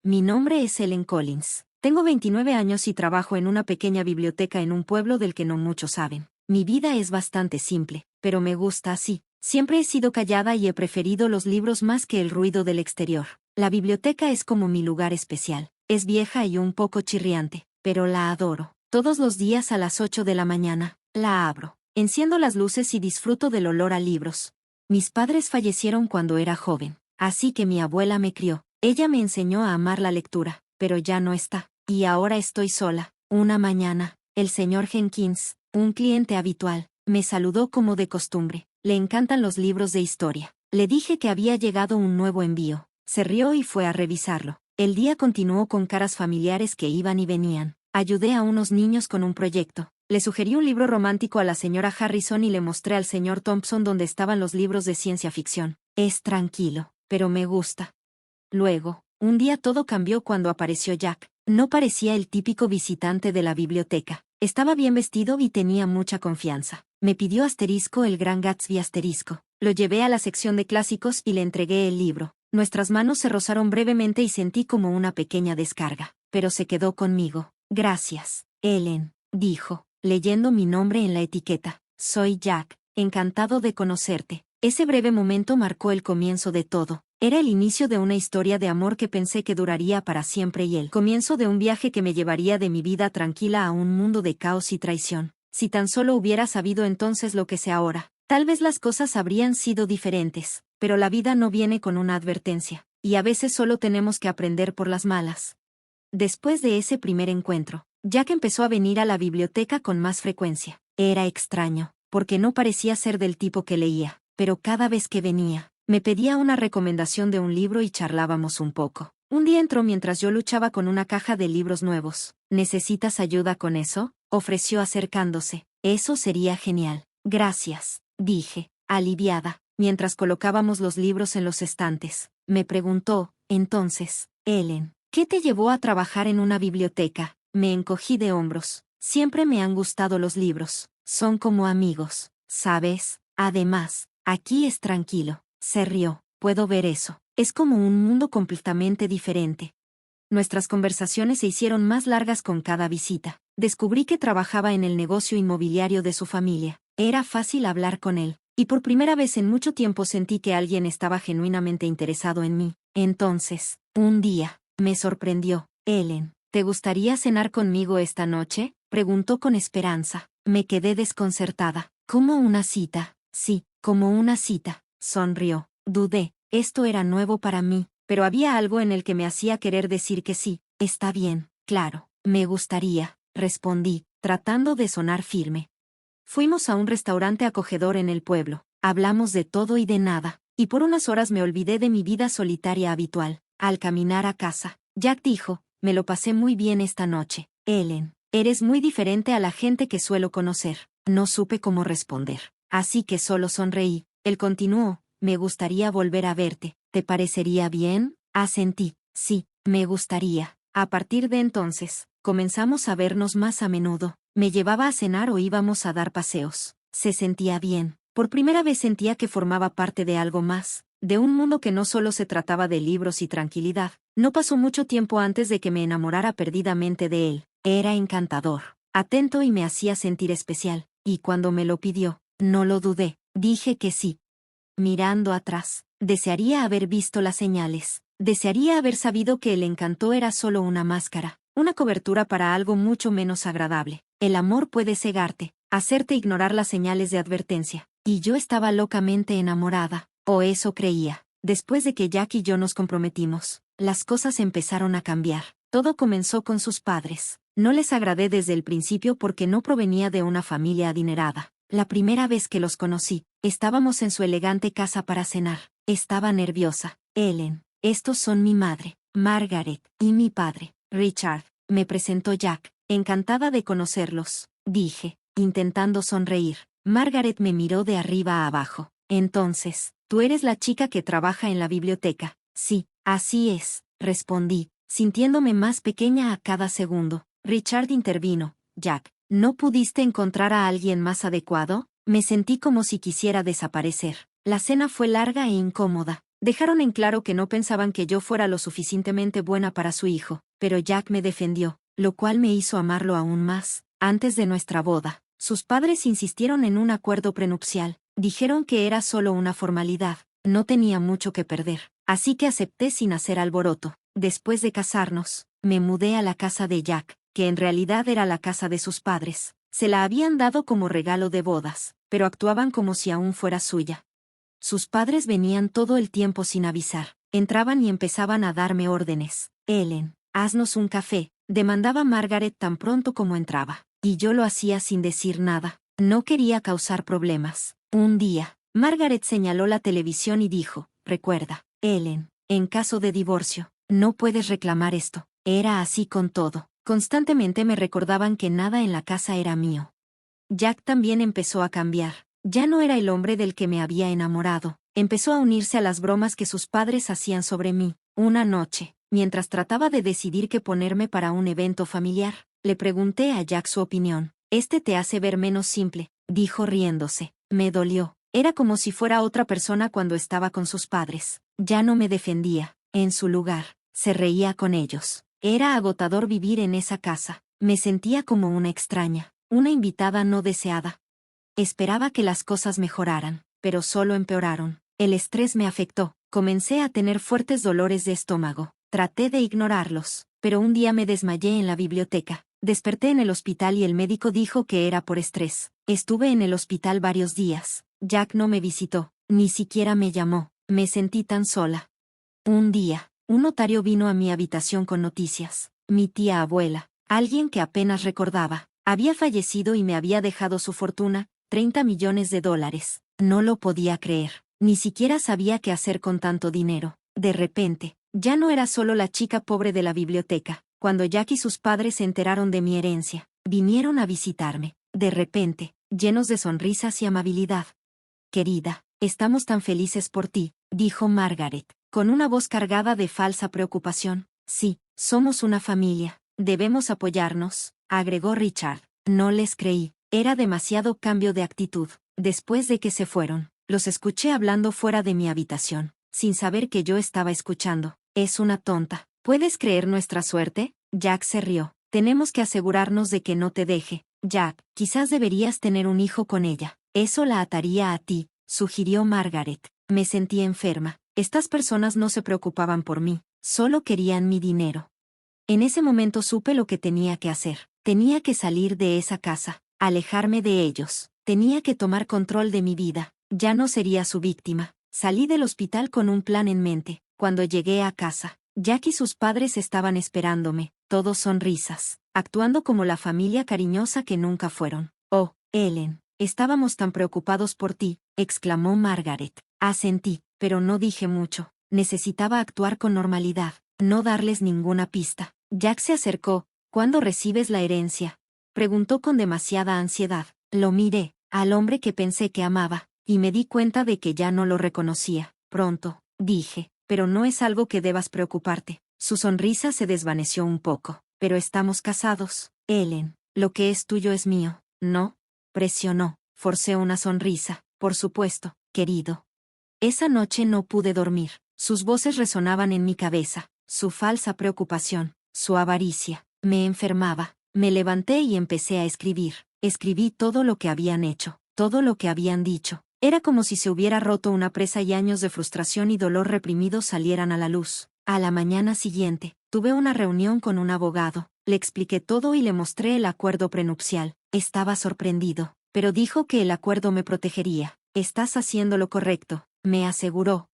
Mi nombre es Ellen Collins. Tengo 29 años y trabajo en una pequeña biblioteca en un pueblo del que no muchos saben. Mi vida es bastante simple, pero me gusta así. Siempre he sido callada y he preferido los libros más que el ruido del exterior. La biblioteca es como mi lugar especial. Es vieja y un poco chirriante, pero la adoro. Todos los días a las 8 de la mañana, la abro. Enciendo las luces y disfruto del olor a libros. Mis padres fallecieron cuando era joven, así que mi abuela me crió. Ella me enseñó a amar la lectura, pero ya no está, y ahora estoy sola. Una mañana, el señor Jenkins, un cliente habitual, me saludó como de costumbre. Le encantan los libros de historia. Le dije que había llegado un nuevo envío. Se rió y fue a revisarlo. El día continuó con caras familiares que iban y venían. Ayudé a unos niños con un proyecto. Le sugerí un libro romántico a la señora Harrison y le mostré al señor Thompson donde estaban los libros de ciencia ficción. Es tranquilo, pero me gusta. Luego, un día todo cambió cuando apareció Jack. No parecía el típico visitante de la biblioteca. Estaba bien vestido y tenía mucha confianza. Me pidió asterisco el Gran Gatsby asterisco. Lo llevé a la sección de clásicos y le entregué el libro. Nuestras manos se rozaron brevemente y sentí como una pequeña descarga. Pero se quedó conmigo. Gracias, Ellen, dijo, leyendo mi nombre en la etiqueta. Soy Jack. Encantado de conocerte. Ese breve momento marcó el comienzo de todo. Era el inicio de una historia de amor que pensé que duraría para siempre y el comienzo de un viaje que me llevaría de mi vida tranquila a un mundo de caos y traición. Si tan solo hubiera sabido entonces lo que sé ahora, tal vez las cosas habrían sido diferentes, pero la vida no viene con una advertencia, y a veces solo tenemos que aprender por las malas. Después de ese primer encuentro, Jack empezó a venir a la biblioteca con más frecuencia. Era extraño, porque no parecía ser del tipo que leía, pero cada vez que venía, me pedía una recomendación de un libro y charlábamos un poco. Un día entró mientras yo luchaba con una caja de libros nuevos. ¿Necesitas ayuda con eso?, ofreció acercándose. Eso sería genial. Gracias, dije, aliviada, mientras colocábamos los libros en los estantes. Me preguntó, entonces, Ellen, ¿qué te llevó a trabajar en una biblioteca? Me encogí de hombros. Siempre me han gustado los libros. Son como amigos, ¿sabes? Además, aquí es tranquilo. Se rió. Puedo ver eso. Es como un mundo completamente diferente. Nuestras conversaciones se hicieron más largas con cada visita. Descubrí que trabajaba en el negocio inmobiliario de su familia. Era fácil hablar con él, y por primera vez en mucho tiempo sentí que alguien estaba genuinamente interesado en mí. Entonces, un día, me sorprendió. Ellen, ¿te gustaría cenar conmigo esta noche?, preguntó con esperanza. Me quedé desconcertada. ¿Cómo una cita? Sí, como una cita, sonrió. Dudé. Esto era nuevo para mí, pero había algo en el que me hacía querer decir que sí. Está bien, claro, me gustaría, respondí, tratando de sonar firme. Fuimos a un restaurante acogedor en el pueblo. Hablamos de todo y de nada, y por unas horas me olvidé de mi vida solitaria habitual. Al caminar a casa, Jack dijo, me lo pasé muy bien esta noche. Ellen, eres muy diferente a la gente que suelo conocer. No supe cómo responder, así que solo sonreí. Él continuó, me gustaría volver a verte. ¿Te parecería bien? Asentí. Sí, me gustaría. A partir de entonces, comenzamos a vernos más a menudo. Me llevaba a cenar o íbamos a dar paseos. Se sentía bien. Por primera vez sentía que formaba parte de algo más, de un mundo que no solo se trataba de libros y tranquilidad. No pasó mucho tiempo antes de que me enamorara perdidamente de él. Era encantador, atento y me hacía sentir especial. Y cuando me lo pidió, no lo dudé. Dije que sí. Mirando atrás, desearía haber visto las señales. Desearía haber sabido que el encanto era solo una máscara, una cobertura para algo mucho menos agradable. El amor puede cegarte, hacerte ignorar las señales de advertencia. Y yo estaba locamente enamorada, o eso creía. Después de que Jack y yo nos comprometimos, las cosas empezaron a cambiar. Todo comenzó con sus padres. No les agradé desde el principio porque no provenía de una familia adinerada. La primera vez que los conocí, estábamos en su elegante casa para cenar. Estaba nerviosa. Ellen, estos son mi madre, Margaret, y mi padre, Richard, me presentó Jack. Encantada de conocerlos, dije, intentando sonreír. Margaret me miró de arriba a abajo. Entonces, ¿tú eres la chica que trabaja en la biblioteca? Sí, así es, respondí, sintiéndome más pequeña a cada segundo. Richard intervino. Jack, ¿no pudiste encontrar a alguien más adecuado? Me sentí como si quisiera desaparecer. La cena fue larga e incómoda. Dejaron en claro que no pensaban que yo fuera lo suficientemente buena para su hijo, pero Jack me defendió, lo cual me hizo amarlo aún más. Antes de nuestra boda, sus padres insistieron en un acuerdo prenupcial. Dijeron que era solo una formalidad, no tenía mucho que perder, así que acepté sin hacer alboroto. Después de casarnos, me mudé a la casa de Jack, que en realidad era la casa de sus padres. Se la habían dado como regalo de bodas, pero actuaban como si aún fuera suya. Sus padres venían todo el tiempo sin avisar, entraban y empezaban a darme órdenes. Ellen, haznos un café, demandaba Margaret tan pronto como entraba, y yo lo hacía sin decir nada. No quería causar problemas. Un día, Margaret señaló la televisión y dijo, recuerda, Ellen, en caso de divorcio, no puedes reclamar esto. Era así con todo. Constantemente me recordaban que nada en la casa era mío. Jack también empezó a cambiar. Ya no era el hombre del que me había enamorado. Empezó a unirse a las bromas que sus padres hacían sobre mí. Una noche, mientras trataba de decidir qué ponerme para un evento familiar, le pregunté a Jack su opinión. Este te hace ver menos simple, dijo riéndose. Me dolió. Era como si fuera otra persona cuando estaba con sus padres. Ya no me defendía. En su lugar, se reía con ellos. Era agotador vivir en esa casa. Me sentía como una extraña, una invitada no deseada. Esperaba que las cosas mejoraran, pero solo empeoraron. El estrés me afectó. Comencé a tener fuertes dolores de estómago. Traté de ignorarlos, pero un día me desmayé en la biblioteca. Desperté en el hospital y el médico dijo que era por estrés. Estuve en el hospital varios días. Jack no me visitó, ni siquiera me llamó. Me sentí tan sola. Un día, un notario vino a mi habitación con noticias. Mi tía abuela, alguien que apenas recordaba, había fallecido y me había dejado su fortuna, $30 millones. No lo podía creer. Ni siquiera sabía qué hacer con tanto dinero. De repente, ya no era solo la chica pobre de la biblioteca. Cuando Jack y sus padres se enteraron de mi herencia, vinieron a visitarme. De repente, llenos de sonrisas y amabilidad. Querida, estamos tan felices por ti, dijo Margaret, con una voz cargada de falsa preocupación. Sí, somos una familia. Debemos apoyarnos, agregó Richard. No les creí. Era demasiado cambio de actitud. Después de que se fueron, los escuché hablando fuera de mi habitación, sin saber que yo estaba escuchando. Es una tonta. ¿Puedes creer nuestra suerte? Jack se rió. Tenemos que asegurarnos de que no te deje. Jack, quizás deberías tener un hijo con ella. Eso la ataría a ti, sugirió Margaret. Me sentí enferma. Estas personas no se preocupaban por mí, solo querían mi dinero. En ese momento supe lo que tenía que hacer. Tenía que salir de esa casa, alejarme de ellos. Tenía que tomar control de mi vida. Ya no sería su víctima. Salí del hospital con un plan en mente. Cuando llegué a casa, Jack y sus padres estaban esperándome, todos sonrisas, actuando como la familia cariñosa que nunca fueron. Oh, Ellen, estábamos tan preocupados por ti, exclamó Margaret. Asentí, pero no dije mucho. Necesitaba actuar con normalidad, no darles ninguna pista. Jack se acercó. ¿Cuándo recibes la herencia?, preguntó con demasiada ansiedad. Lo miré, al hombre que pensé que amaba, y me di cuenta de que ya no lo reconocía. Pronto, dije, pero no es algo que debas preocuparte. Su sonrisa se desvaneció un poco. Pero estamos casados, Ellen. Lo que es tuyo es mío, ¿no? Presionó. Forcé una sonrisa. Por supuesto, querido. Esa noche no pude dormir. Sus voces resonaban en mi cabeza. Su falsa preocupación, su avaricia. Me enfermaba. Me levanté y empecé a escribir. Escribí todo lo que habían hecho, todo lo que habían dicho. Era como si se hubiera roto una presa y años de frustración y dolor reprimido salieran a la luz. A la mañana siguiente, tuve una reunión con un abogado. Le expliqué todo y le mostré el acuerdo prenupcial. Estaba sorprendido, pero dijo que el acuerdo me protegería. Estás haciendo lo correcto, me aseguró.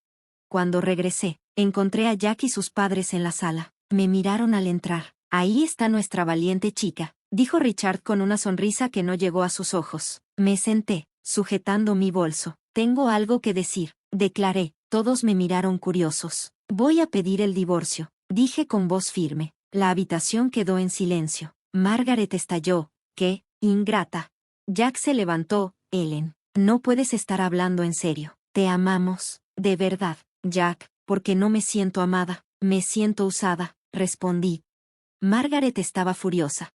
Cuando regresé, encontré a Jack y sus padres en la sala. Me miraron al entrar. Ahí está nuestra valiente chica, dijo Richard con una sonrisa que no llegó a sus ojos. Me senté, sujetando mi bolso. Tengo algo que decir, declaré. Todos me miraron curiosos. Voy a pedir el divorcio, dije con voz firme. La habitación quedó en silencio. Margaret estalló. ¿Qué, ingrata? Jack se levantó. Ellen, no puedes estar hablando en serio. Te amamos, de verdad, Jack, porque no me siento amada, me siento usada, respondí. Margaret estaba furiosa.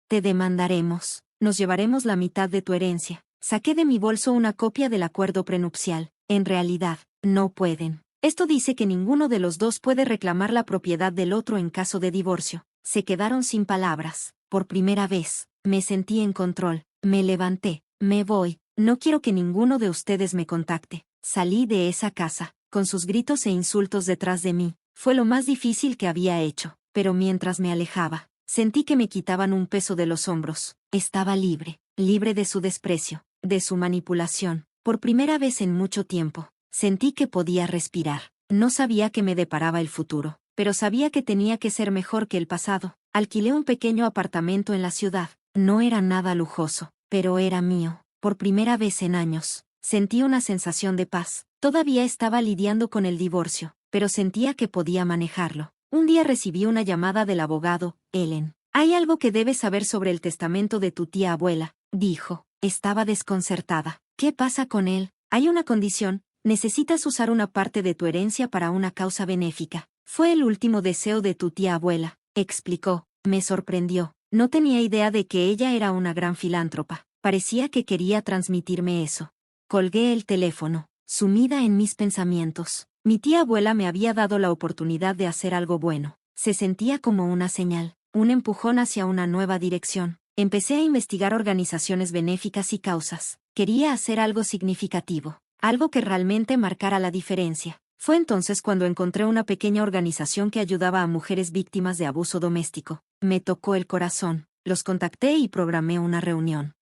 Te demandaremos, nos llevaremos la mitad de tu herencia. Saqué de mi bolso una copia del acuerdo prenupcial. En realidad, no pueden. Esto dice que ninguno de los dos puede reclamar la propiedad del otro en caso de divorcio. Se quedaron sin palabras. Por primera vez, me sentí en control. Me levanté. Me voy. No quiero que ninguno de ustedes me contacte. Salí de esa casa, con sus gritos e insultos detrás de mí. Fue lo más difícil que había hecho, pero mientras me alejaba, sentí que me quitaban un peso de los hombros. Estaba libre, libre de su desprecio, de su manipulación. Por primera vez en mucho tiempo, sentí que podía respirar. No sabía qué me deparaba el futuro, pero sabía que tenía que ser mejor que el pasado. Alquilé un pequeño apartamento en la ciudad. No era nada lujoso, pero era mío. Por primera vez en años, sentí una sensación de paz. Todavía estaba lidiando con el divorcio, pero sentía que podía manejarlo. Un día recibí una llamada del abogado, Ellen. «Hay algo que debes saber sobre el testamento de tu tía abuela», dijo. Estaba desconcertada. «¿Qué pasa con él? Hay una condición. Necesitas usar una parte de tu herencia para una causa benéfica. Fue el último deseo de tu tía abuela», explicó. Me sorprendió. No tenía idea de que ella era una gran filántropa. Parecía que quería transmitirme eso. Colgué el teléfono, sumida en mis pensamientos. Mi tía abuela me había dado la oportunidad de hacer algo bueno. Se sentía como una señal, un empujón hacia una nueva dirección. Empecé a investigar organizaciones benéficas y causas. Quería hacer algo significativo, algo que realmente marcara la diferencia. Fue entonces cuando encontré una pequeña organización que ayudaba a mujeres víctimas de abuso doméstico. Me tocó el corazón. Los contacté y programé una reunión.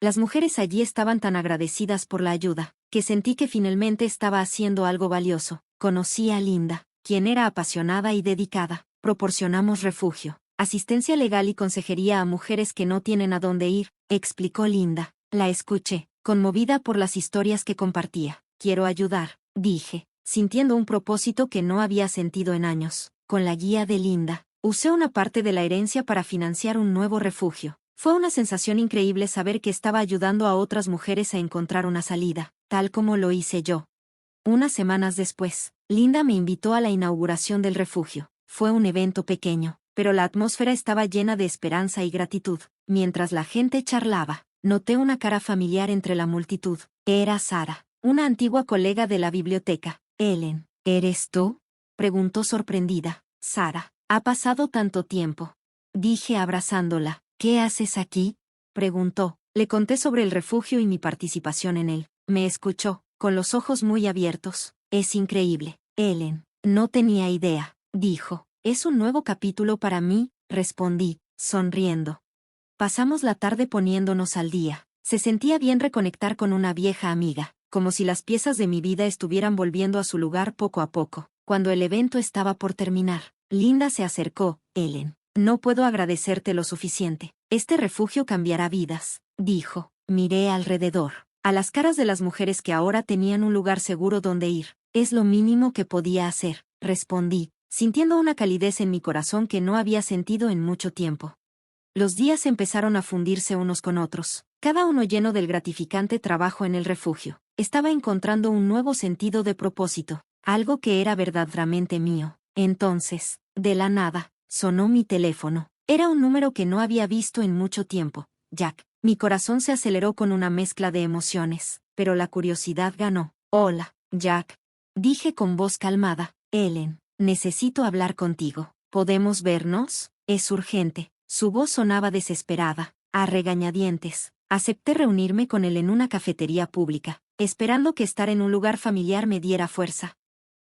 Las mujeres allí estaban tan agradecidas por la ayuda, que sentí que finalmente estaba haciendo algo valioso. Conocí a Linda, quien era apasionada y dedicada. Proporcionamos refugio, asistencia legal y consejería a mujeres que no tienen a dónde ir, explicó Linda. La escuché, conmovida por las historias que compartía. Quiero ayudar, dije, sintiendo un propósito que no había sentido en años. Con la guía de Linda, usé una parte de la herencia para financiar un nuevo refugio. Fue una sensación increíble saber que estaba ayudando a otras mujeres a encontrar una salida, tal como lo hice yo. Unas semanas después, Linda me invitó a la inauguración del refugio. Fue un evento pequeño, pero la atmósfera estaba llena de esperanza y gratitud. Mientras la gente charlaba, noté una cara familiar entre la multitud. Era Sara, una antigua colega de la biblioteca. «Ellen, ¿eres tú?», preguntó sorprendida. «Sara, ha pasado tanto tiempo», dije abrazándola. «¿Qué haces aquí?», preguntó. Le conté sobre el refugio y mi participación en él. Me escuchó, con los ojos muy abiertos. «Es increíble, Ellen. No tenía idea», dijo. «Es un nuevo capítulo para mí», respondí, sonriendo. Pasamos la tarde poniéndonos al día. Se sentía bien reconectar con una vieja amiga, como si las piezas de mi vida estuvieran volviendo a su lugar poco a poco. Cuando el evento estaba por terminar, Linda se acercó. «Ellen, no puedo agradecerte lo suficiente. Este refugio cambiará vidas», dijo. Miré alrededor, a las caras de las mujeres que ahora tenían un lugar seguro donde ir. «Es lo mínimo que podía hacer», respondí, sintiendo una calidez en mi corazón que no había sentido en mucho tiempo. Los días empezaron a fundirse unos con otros, cada uno lleno del gratificante trabajo en el refugio. Estaba encontrando un nuevo sentido de propósito, algo que era verdaderamente mío. Entonces, de la nada, sonó mi teléfono. Era un número que no había visto en mucho tiempo. «Jack». Mi corazón se aceleró con una mezcla de emociones, pero la curiosidad ganó. «Hola, Jack», dije con voz calmada. «Ellen, necesito hablar contigo. ¿Podemos vernos? Es urgente». Su voz sonaba desesperada, a regañadientes. Acepté reunirme con él en una cafetería pública, esperando que estar en un lugar familiar me diera fuerza.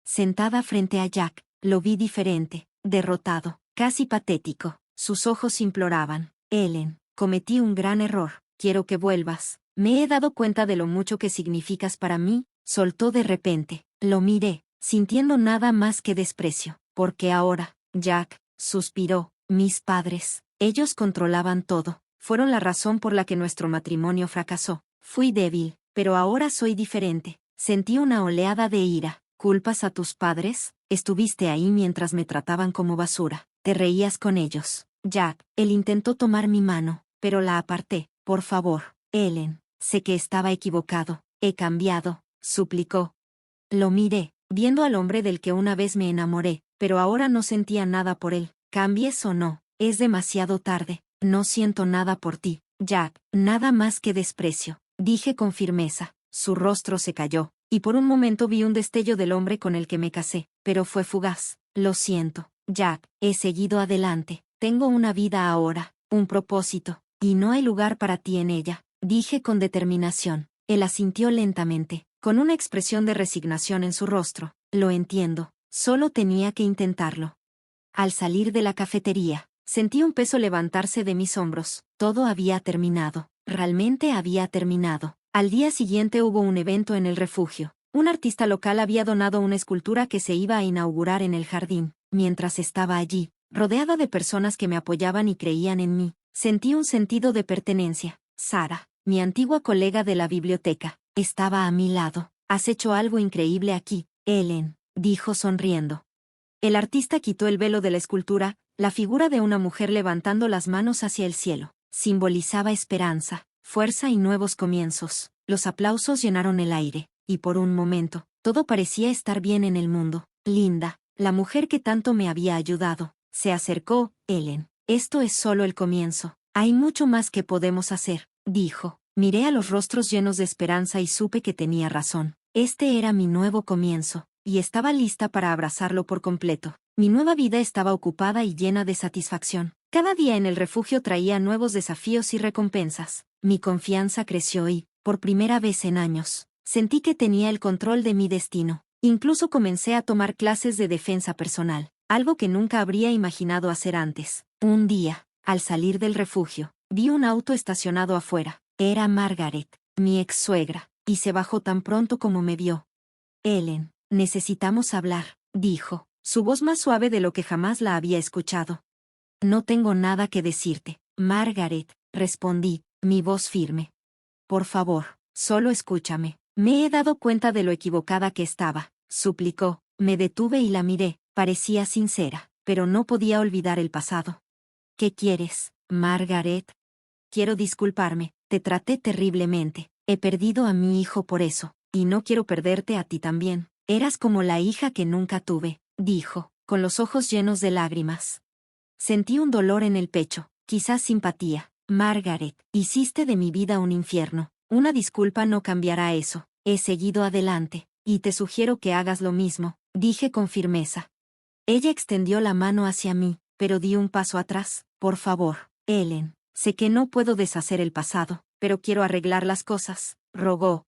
Sentada frente a Jack, lo vi diferente, derrotado, casi patético. Sus ojos imploraban. «Ellen, cometí un gran error. Quiero que vuelvas. Me he dado cuenta de lo mucho que significas para mí», soltó de repente. Lo miré, sintiendo nada más que desprecio. «Porque ahora, Jack», suspiró, «mis padres, ellos controlaban todo. Fueron la razón por la que nuestro matrimonio fracasó. Fui débil, pero ahora soy diferente». Sentí una oleada de ira. «¿Culpas a tus padres? Estuviste ahí mientras me trataban como basura. Te reías con ellos». «Jack». Él intentó tomar mi mano, pero la aparté. «Por favor, Ellen, sé que estaba equivocado. He cambiado», suplicó. Lo miré, viendo al hombre del que una vez me enamoré, pero ahora no sentía nada por él. «¿Cambies o no? Es demasiado tarde. No siento nada por ti, Jack, nada más que desprecio», dije con firmeza. Su rostro se cayó. y por un momento vi un destello del hombre con el que me casé, pero fue fugaz. Lo siento, Jack, he seguido adelante. Tengo una vida ahora, un propósito, y no hay lugar para ti en ella, dije con determinación. Él asintió lentamente, con una expresión de resignación en su rostro. Lo entiendo, solo tenía que intentarlo. Al salir de la cafetería, sentí un peso levantarse de mis hombros. Todo había terminado. Realmente había terminado. Al día siguiente hubo un evento en el refugio. Un artista local había donado una escultura que se iba a inaugurar en el jardín. Mientras estaba allí, rodeada de personas que me apoyaban y creían en mí, sentí un sentido de pertenencia. Sara, mi antigua colega de la biblioteca, estaba a mi lado. Has hecho algo increíble aquí, Ellen, dijo sonriendo. El artista quitó el velo de la escultura, la figura de una mujer levantando las manos hacia el cielo. Simbolizaba esperanza, fuerza y nuevos comienzos. Los aplausos llenaron el aire, y por un momento, todo parecía estar bien en el mundo. Linda, la mujer que tanto me había ayudado, se acercó. Ellen, esto es solo el comienzo. Hay mucho más que podemos hacer, dijo. Miré a los rostros llenos de esperanza y supe que tenía razón. Este era mi nuevo comienzo, y estaba lista para abrazarlo por completo. Mi nueva vida estaba ocupada y llena de satisfacción. Cada día en el refugio traía nuevos desafíos y recompensas. Mi confianza creció y, por primera vez en años, sentí que tenía el control de mi destino. Incluso comencé a tomar clases de defensa personal, algo que nunca habría imaginado hacer antes. Un día, al salir del refugio, vi un auto estacionado afuera. Era Margaret, mi ex suegra, y se bajó tan pronto como me vio. Ellen, necesitamos hablar, dijo, su voz más suave de lo que jamás la había escuchado. No tengo nada que decirte, Margaret, respondí, mi voz firme. Por favor, solo escúchame. Me he dado cuenta de lo equivocada que estaba, suplicó. Me detuve y la miré, parecía sincera, pero no podía olvidar el pasado. ¿Qué quieres, Margaret? Quiero disculparme, te traté terriblemente. He perdido a mi hijo por eso, y no quiero perderte a ti también. Eras como la hija que nunca tuve, dijo, con los ojos llenos de lágrimas. Sentí un dolor en el pecho, quizás simpatía. Margaret, hiciste de mi vida un infierno. Una disculpa no cambiará eso. He seguido adelante, y te sugiero que hagas lo mismo, dije con firmeza. Ella extendió la mano hacia mí, pero di un paso atrás. Por favor, Ellen, sé que no puedo deshacer el pasado, pero quiero arreglar las cosas, rogó.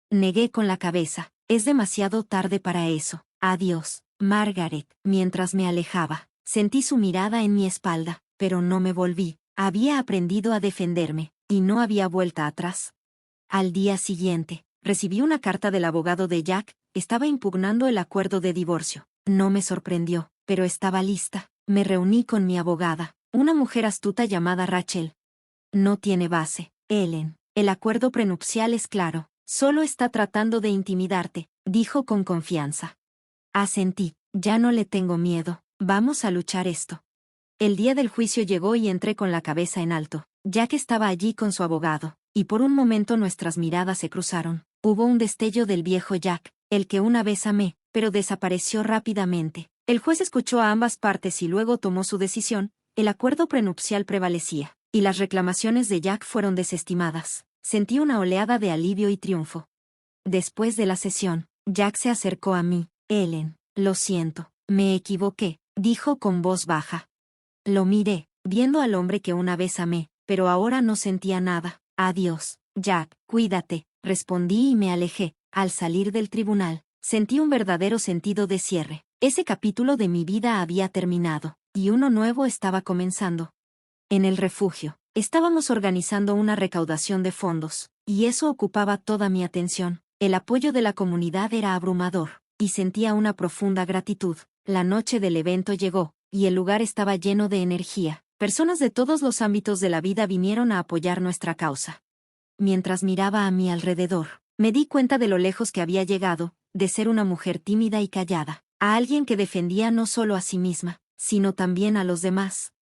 Negué con la cabeza. Es demasiado tarde para eso. Adiós, Margaret. Mientras me alejaba, sentí su mirada en mi espalda, pero no me volví. Había aprendido a defenderme, y no había vuelta atrás. Al día siguiente, recibí una carta del abogado de Jack. Estaba impugnando el acuerdo de divorcio. No me sorprendió, pero estaba lista. Me reuní con mi abogada, una mujer astuta llamada Rachel. No tiene base, Ellen. El acuerdo prenupcial es claro. Solo está tratando de intimidarte, dijo con confianza. Asentí. Ya no le tengo miedo. Vamos a luchar esto. El día del juicio llegó y entré con la cabeza en alto. Jack estaba allí con su abogado, y por un momento nuestras miradas se cruzaron. Hubo un destello del viejo Jack, el que una vez amé, pero desapareció rápidamente. El juez escuchó a ambas partes y luego tomó su decisión. El acuerdo prenupcial prevalecía, y las reclamaciones de Jack fueron desestimadas. Sentí una oleada de alivio y triunfo. Después de la sesión, Jack se acercó a mí. Ellen, lo siento, me equivoqué, dijo con voz baja. Lo miré, viendo al hombre que una vez amé, pero ahora no sentía nada. Adiós, Jack, cuídate, respondí y me alejé. Al salir del tribunal, sentí un verdadero sentido de cierre. Ese capítulo de mi vida había terminado, y uno nuevo estaba comenzando. En el refugio, estábamos organizando una recaudación de fondos, y eso ocupaba toda mi atención. El apoyo de la comunidad era abrumador, y sentía una profunda gratitud. La noche del evento llegó, y el lugar estaba lleno de energía. Personas de todos los ámbitos de la vida vinieron a apoyar nuestra causa. Mientras miraba a mi alrededor, me di cuenta de lo lejos que había llegado, de ser una mujer tímida y callada, a alguien que defendía no solo a sí misma, sino también a los demás.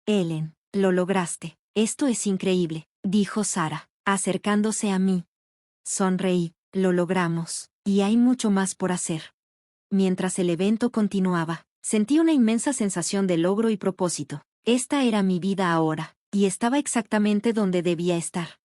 Ellen, lo lograste. Esto es increíble, dijo Sara, acercándose a mí. Sonreí. Lo logramos, y hay mucho más por hacer. Mientras el evento continuaba, sentí una inmensa sensación de logro y propósito. Esta era mi vida ahora, y estaba exactamente donde debía estar.